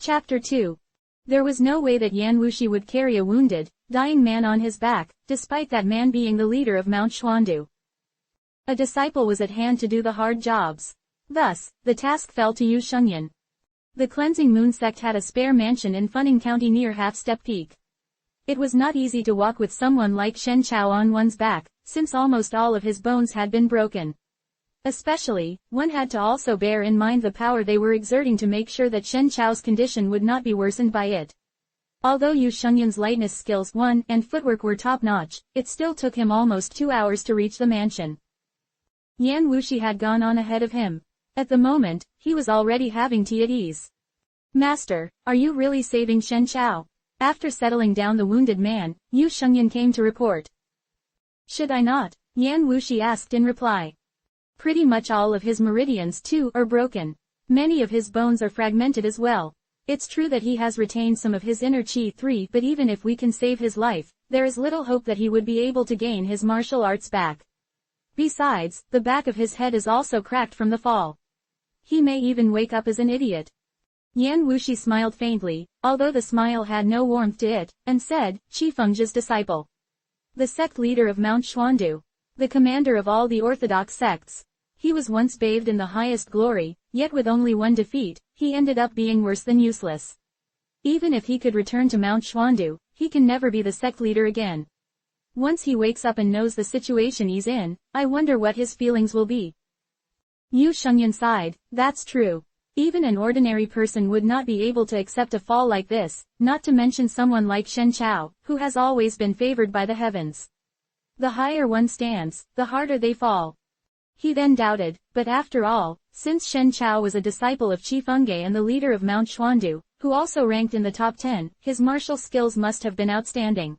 Chapter 2. There was no way that Yan Wuxi would carry a wounded, dying man on his back, despite that man being the leader of Mount Xuandu. A disciple was at hand to do the hard jobs. Thus, the task fell to Yu Shengyan. The cleansing moon sect had a spare mansion in Funing County near Half-Step Peak. It was not easy to walk with someone like Shen Chao on one's back, since almost all of his bones had been broken. Especially, one had to also bear in mind the power they were exerting to make sure that Shen Chao's condition would not be worsened by it. Although Yu Shengyan's lightness skills and footwork were top-notch, it still took him almost 2 hours to reach the mansion. Yan Wuxi had gone on ahead of him. At the moment, he was already having tea at ease. "Master, are you really saving Shen Chao?" After settling down the wounded man, Yu Shengyan came to report. "Should I not?" Yan Wuxi asked in reply. "Pretty much all of his meridians too are broken. Many of his bones are fragmented as well. It's true that he has retained some of his inner Qi 3, but even if we can save his life, there is little hope that he would be able to gain his martial arts back. Besides, the back of his head is also cracked from the fall. He may even wake up as an idiot." Yan Wuxi smiled faintly, although the smile had no warmth to it, and said, "Qi Fengzhi's disciple. The sect leader of Mount Xuandu. The commander of all the orthodox sects. He was once bathed in the highest glory, yet with only one defeat, he ended up being worse than useless. Even if he could return to Mount Xuandu, he can never be the sect leader again. Once he wakes up and knows the situation he's in, I wonder what his feelings will be." Yu Shengyan sighed. "That's true. Even an ordinary person would not be able to accept a fall like this, not to mention someone like Shen Chao, who has always been favored by the heavens. The higher one stands, the harder they fall." He then doubted, but after all, since Shen Chao was a disciple of Qi Fengge and the leader of Mount Xuandu, who also ranked in the top 10, his martial skills must have been outstanding.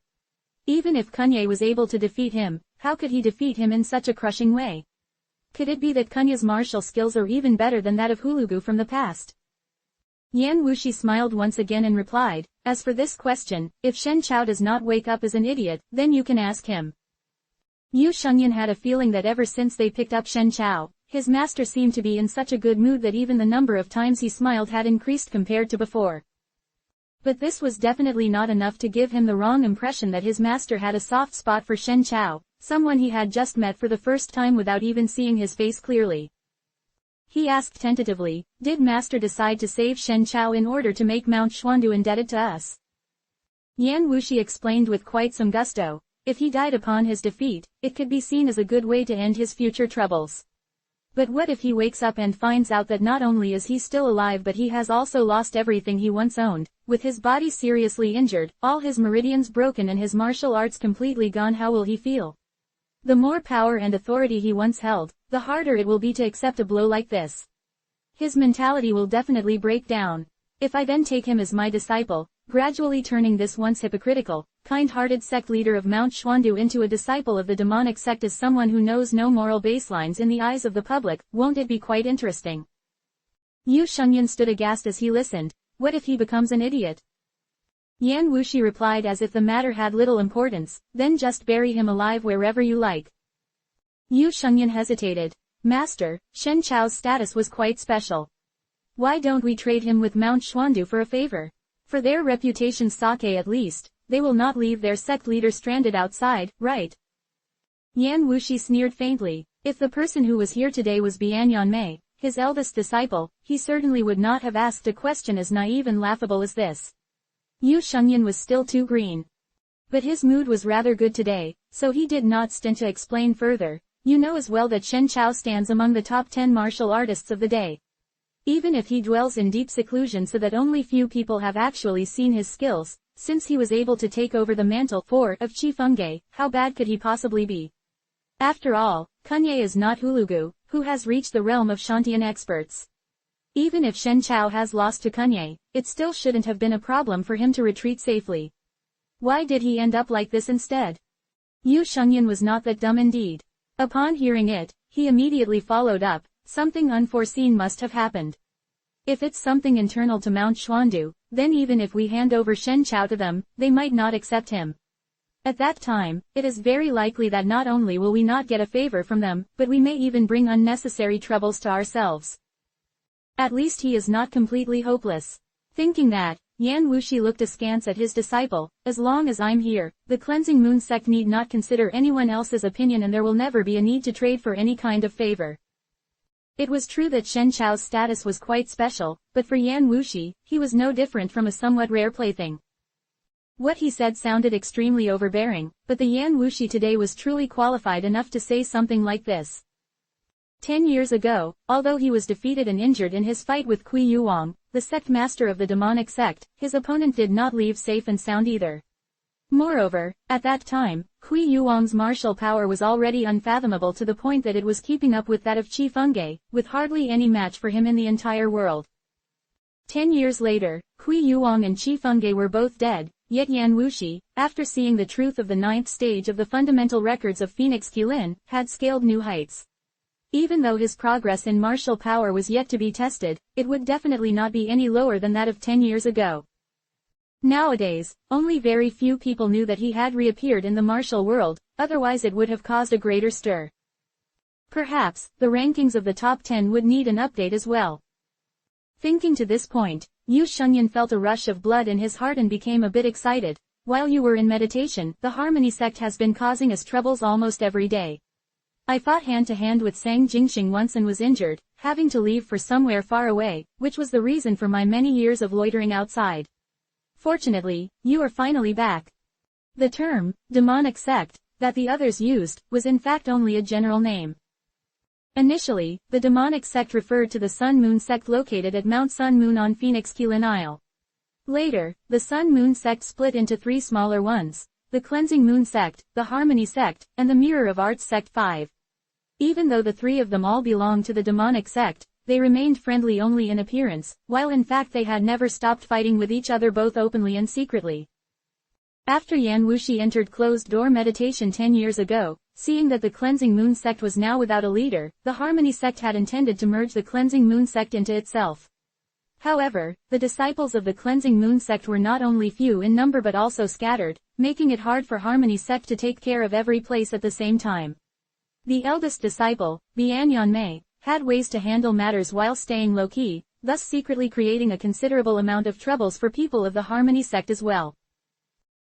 Even if Kunye was able to defeat him, how could he defeat him in such a crushing way? Could it be that Kunye's martial skills are even better than that of Hulugu from the past? Yan Wuxi smiled once again and replied, "As for this question, if Shen Chao does not wake up as an idiot, then you can ask him." Yu Shengyan had a feeling that ever since they picked up Shen Chao, his master seemed to be in such a good mood that even the number of times he smiled had increased compared to before. But this was definitely not enough to give him the wrong impression that his master had a soft spot for Shen Chao, someone he had just met for the first time without even seeing his face clearly. He asked tentatively, "Did master decide to save Shen Chao in order to make Mount Xuandu indebted to us?" Yan Wuxi explained with quite some gusto. If he died upon his defeat, it could be seen as a good way to end his future troubles. But what if he wakes up and finds out that not only is he still alive but he has also lost everything he once owned, with his body seriously injured, all his meridians broken and his martial arts completely gone? How will he feel? The more power and authority he once held, the harder it will be to accept a blow like this. His mentality will definitely break down. If I then take him as my disciple, gradually turning this once hypocritical, kind-hearted sect leader of Mount Xuandu into a disciple of the demonic sect as someone who knows no moral baselines in the eyes of the public, won't it be quite interesting? Yu Shengyan stood aghast as he listened. What if he becomes an idiot? Yan Wuxi replied as if the matter had little importance, "Then just bury him alive wherever you like." Yu Shengyan hesitated. "Master, Shen Chao's status was quite special. Why don't we trade him with Mount Xuandu for a favor? For their reputation's sake at least, they will not leave their sect leader stranded outside, right?" Yan Wuxi sneered faintly. If the person who was here today was Bianyan Mei, his eldest disciple, he certainly would not have asked a question as naive and laughable as this. Yu Shengyan was still too green. But his mood was rather good today, so he did not stint to explain further. "You know as well that Shen Chao stands among the top 10 martial artists of the day. Even if he dwells in deep seclusion so that only few people have actually seen his skills, since he was able to take over the mantle of Qi Fengge, how bad could he possibly be? After all, Kunye is not Hulugu, who has reached the realm of Shantian experts. Even if Shen Chao has lost to Kunye, it still shouldn't have been a problem for him to retreat safely. Why did he end up like this instead?" Yu Shengyan was not that dumb indeed. Upon hearing it, he immediately followed up, "Something unforeseen must have happened. If it's something internal to Mount Xuandu, then even if we hand over Shen Chao to them, they might not accept him. At that time, it is very likely that not only will we not get a favor from them, but we may even bring unnecessary troubles to ourselves. At least he is not completely hopeless. Thinking that, Yan Wuxi looked askance at his disciple. As long as I'm here, the cleansing moon sect need not consider anyone else's opinion, and there will never be a need to trade for any kind of favor. It was true that Shen Chao's status was quite special, but for Yan Wuxi, he was no different from a somewhat rare plaything. What he said sounded extremely overbearing, but the Yan Wuxi today was truly qualified enough to say something like this. 10 years ago, although he was defeated and injured in his fight with Kui Yuang, the sect master of the demonic sect, his opponent did not leave safe and sound either. Moreover, at that time, Kui Yuang's martial power was already unfathomable to the point that it was keeping up with that of Qi Fengge, with hardly any match for him in the entire world. 10 years later, Kui Yuang and Qi Fengge were both dead, yet Yan Wuxi, after seeing the truth of the 9th stage of the fundamental records of Phoenix Qilin, had scaled new heights. Even though his progress in martial power was yet to be tested, it would definitely not be any lower than that of 10 years ago. Nowadays, only very few people knew that he had reappeared in the martial world, otherwise it would have caused a greater stir. Perhaps, the rankings of the top 10 would need an update as well. Thinking to this point, Yu Shengyan felt a rush of blood in his heart and became a bit excited. While you were in meditation, the Harmony sect has been causing us troubles almost every day. I fought hand-to-hand with Sang Jingxing once and was injured, having to leave for somewhere far away, which was the reason for my many years of loitering outside. Fortunately, you are finally back. The term, demonic sect, that the others used, was in fact only a general name. Initially, the demonic sect referred to the Sun Moon sect located at Mount Sun Moon on Phoenix Qilin Isle. Later, the Sun Moon sect split into 3 smaller ones, the Cleansing Moon sect, the Harmony sect, and the Mirror of Arts sect 5. Even though the 3 of them all belonged to the demonic sect, they remained friendly only in appearance, while in fact they had never stopped fighting with each other both openly and secretly. After Yan Wuxi entered closed-door meditation 10 years ago, seeing that the Cleansing Moon sect was now without a leader, the Harmony sect had intended to merge the Cleansing Moon sect into itself. However, the disciples of the Cleansing Moon sect were not only few in number but also scattered, making it hard for Harmony sect to take care of every place at the same time. The eldest disciple, Bianyan Mei, had ways to handle matters while staying low-key, thus secretly creating a considerable amount of troubles for people of the Harmony sect as well.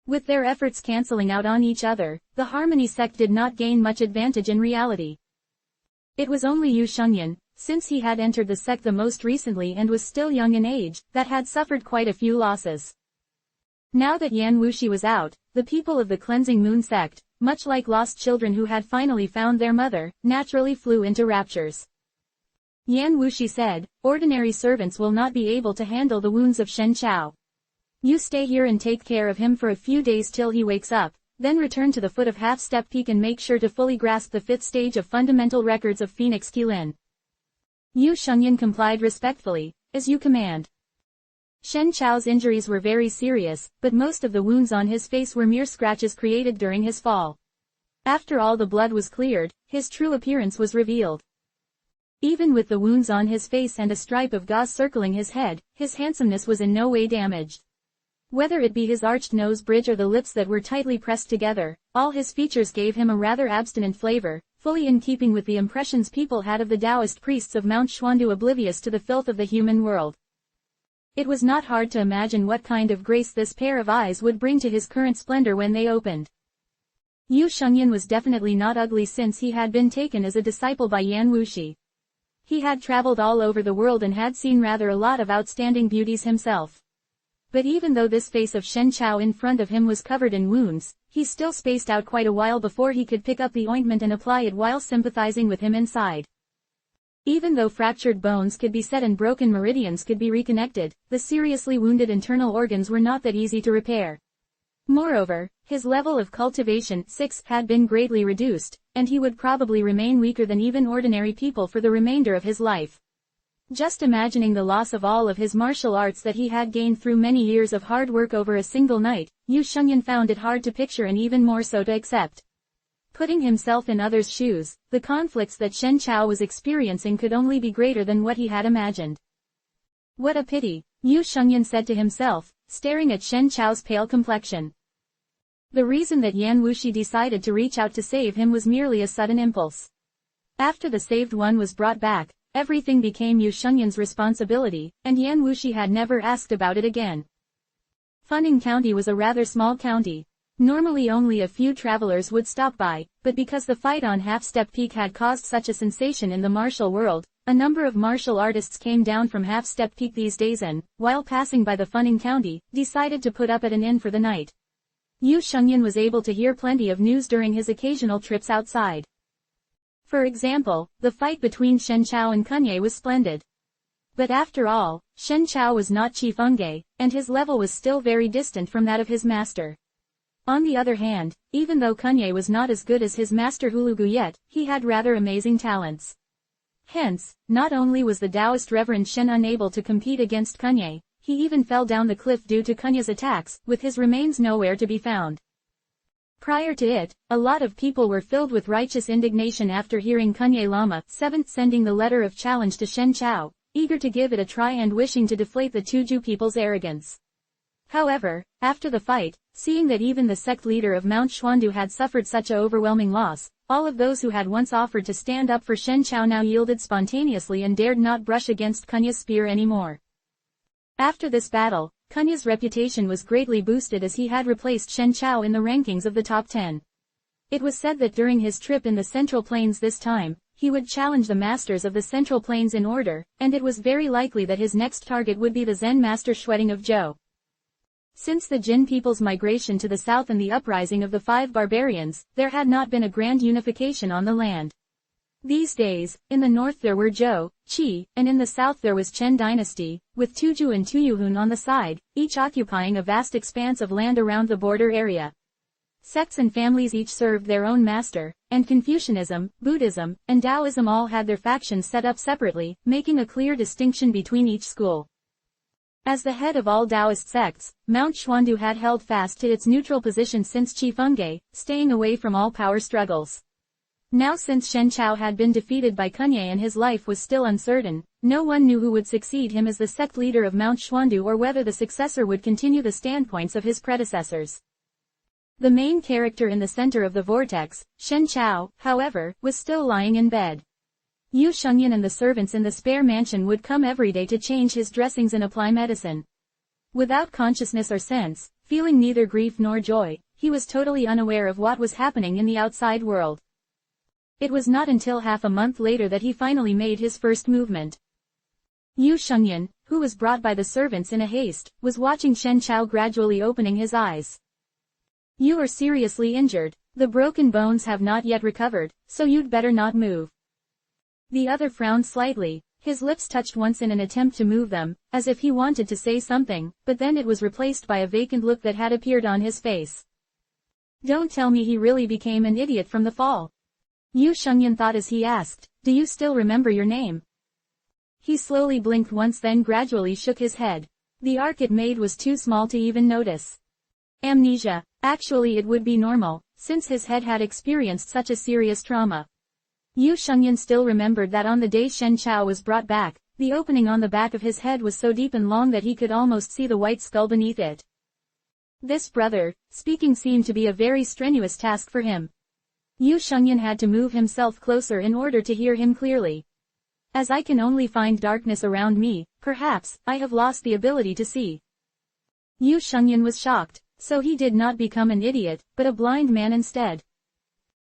With their efforts cancelling out on each other, the Harmony sect did not gain much advantage in reality. It was only Yu Shengyan, since he had entered the sect the most recently and was still young in age, that had suffered quite a few losses. Now that Yan Wuxi was out, the people of the Cleansing Moon sect, much like lost children who had finally found their mother, naturally flew into raptures. Yan Wuxi said, ordinary servants will not be able to handle the wounds of Shen Chao. You stay here and take care of him for a few days till he wakes up, then return to the foot of Half-Step Peak and make sure to fully grasp the 5th stage of fundamental records of Phoenix Qilin. Yu Shengyan complied respectfully, as you command. Shen Chao's injuries were very serious, but most of the wounds on his face were mere scratches created during his fall. After all the blood was cleared, his true appearance was revealed. Even with the wounds on his face and a stripe of gauze circling his head, his handsomeness was in no way damaged. Whether it be his arched nose bridge or the lips that were tightly pressed together, all his features gave him a rather abstinent flavor, fully in keeping with the impressions people had of the Taoist priests of Mount Xuandu oblivious to the filth of the human world. It was not hard to imagine what kind of grace this pair of eyes would bring to his current splendor when they opened. Yu Shengyan was definitely not ugly since he had been taken as a disciple by Yan Wuxi. He had traveled all over the world and had seen rather a lot of outstanding beauties himself. But even though this face of Shen Chao in front of him was covered in wounds, he still spaced out quite a while before he could pick up the ointment and apply it while sympathizing with him inside. Even though fractured bones could be set and broken meridians could be reconnected, the seriously wounded internal organs were not that easy to repair. Moreover, his level of cultivation 6 had been greatly reduced, and he would probably remain weaker than even ordinary people for the remainder of his life. Just imagining the loss of all of his martial arts that he had gained through many years of hard work over a single night, Yu Shengyan found it hard to picture and even more so to accept. Putting himself in others' shoes, the conflicts that Shen Chao was experiencing could only be greater than what he had imagined. What a pity, Yu Shengyan said to himself, staring at Shen Chao's pale complexion. The reason that Yan Wuxi decided to reach out to save him was merely a sudden impulse. After the saved one was brought back, everything became Yu Shengyan's responsibility, and Yan Wuxi had never asked about it again. Funing County was a rather small county. Normally only a few travelers would stop by, but because the fight on Half-Step Peak had caused such a sensation in the martial world, a number of martial artists came down from Half-Step Peak these days and, while passing by the Funing County, decided to put up at an inn for the night. Yu Shengyan was able to hear plenty of news during his occasional trips outside. For example, the fight between Shen Chao and Kunye was splendid. But after all, Shen Chao was not Chief Ungay, and his level was still very distant from that of his master. On the other hand, even though Kunye was not as good as his master Hulugu yet, he had rather amazing talents. Hence, not only was the Taoist Reverend Shen unable to compete against Kunye, he even fell down the cliff due to Kunye's attacks, with his remains nowhere to be found. Prior to it, a lot of people were filled with righteous indignation after hearing Kunye Lama VII sending the letter of challenge to Shen Chao, eager to give it a try and wishing to deflate the Tuju people's arrogance. However, after the fight, seeing that even the sect leader of Mount Xuandu had suffered such a overwhelming loss, all of those who had once offered to stand up for Shen Chao now yielded spontaneously and dared not brush against Kunye's spear anymore. After this battle, Kunye's reputation was greatly boosted as he had replaced Shen Chao in the rankings of the top 10. It was said that during his trip in the Central Plains this time, he would challenge the masters of the Central Plains in order, and it was very likely that his next target would be the Zen master Shueding of Zhou. Since the Jin people's migration to the south and the uprising of the 5 barbarians, there had not been a grand unification on the land. These days, in the north there were Zhou, Qi, and in the south there was Chen dynasty, with Tuju and Tuyuhun on the side, each occupying a vast expanse of land around the border area. Sects and families each served their own master, and Confucianism, Buddhism, and Taoism all had their factions set up separately, making a clear distinction between each school. As the head of all Taoist sects, Mount Xuandu had held fast to its neutral position since Chief Ungay, staying away from all power struggles. Now since Shen Chao had been defeated by Kunye and his life was still uncertain, no one knew who would succeed him as the sect leader of Mount Xuandu or whether the successor would continue the standpoints of his predecessors. The main character in the center of the vortex, Shen Chao, however, was still lying in bed. Yu Shengyan and the servants in the spare mansion would come every day to change his dressings and apply medicine. Without consciousness or sense, feeling neither grief nor joy, he was totally unaware of what was happening in the outside world. It was not until half a month later that he finally made his first movement. Yu Shengyan, who was brought by the servants in a haste, was watching Shen Chao gradually opening his eyes. "You are seriously injured. The broken bones have not yet recovered, so you'd better not move." The other frowned slightly. His lips touched once in an attempt to move them, as if he wanted to say something, but then it was replaced by a vacant look that had appeared on his face. Don't tell me he really became an idiot from the fall. Yu Shengyan thought as he asked, "Do you still remember your name?" He slowly blinked once then gradually shook his head. The arc it made was too small to even notice. Amnesia. Actually it would be normal, since his head had experienced such a serious trauma. Yu Shengyan still remembered that on the day Shen Chao was brought back, the opening on the back of his head was so deep and long that he could almost see the white skull beneath it. This brother, speaking seemed to be a very strenuous task for him. Yu Shengyan had to move himself closer in order to hear him clearly. "As I can only find darkness around me, perhaps, I have lost the ability to see." Yu Shengyan was shocked, so he did not become an idiot, but a blind man instead.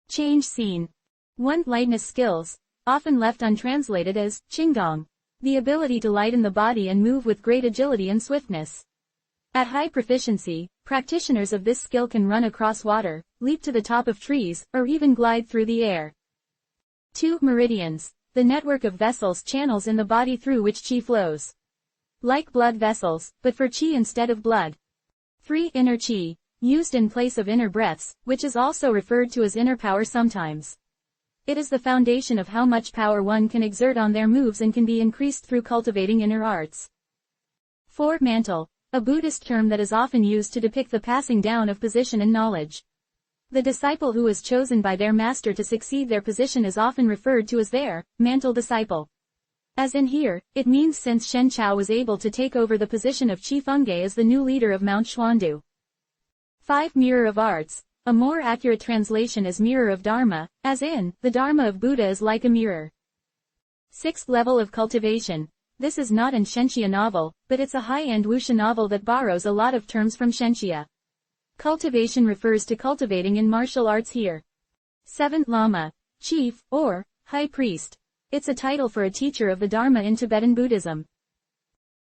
Change scene. 1. Lightness skills, often left untranslated as Qingdong. The ability to lighten the body and move with great agility and swiftness. At high proficiency, practitioners of this skill can run across water, leap to the top of trees, or even glide through the air. 2. Meridians, the network of vessels channels in the body through which qi flows. Like blood vessels, but for qi instead of blood. 3. Inner qi, used in place of inner breaths, which is also referred to as inner power sometimes. It is the foundation of how much power one can exert on their moves and can be increased through cultivating inner arts. 4. Mantle, a Buddhist term that is often used to depict the passing down of position and knowledge. The disciple who is chosen by their master to succeed their position is often referred to as their mantle disciple. As in here, it means since Shen Chao was able to take over the position of Chief Ungay as the new leader of Mount Xuandu. 5. Mirror of Arts. A more accurate translation is mirror of Dharma, as in, the Dharma of Buddha is like a mirror. Sixth level of cultivation. This is not an Shenxia novel, but it's a high-end wuxia novel that borrows a lot of terms from Shenxia. Cultivation refers to cultivating in martial arts here. Seventh Lama, chief, or high priest. It's a title for a teacher of the Dharma in Tibetan Buddhism.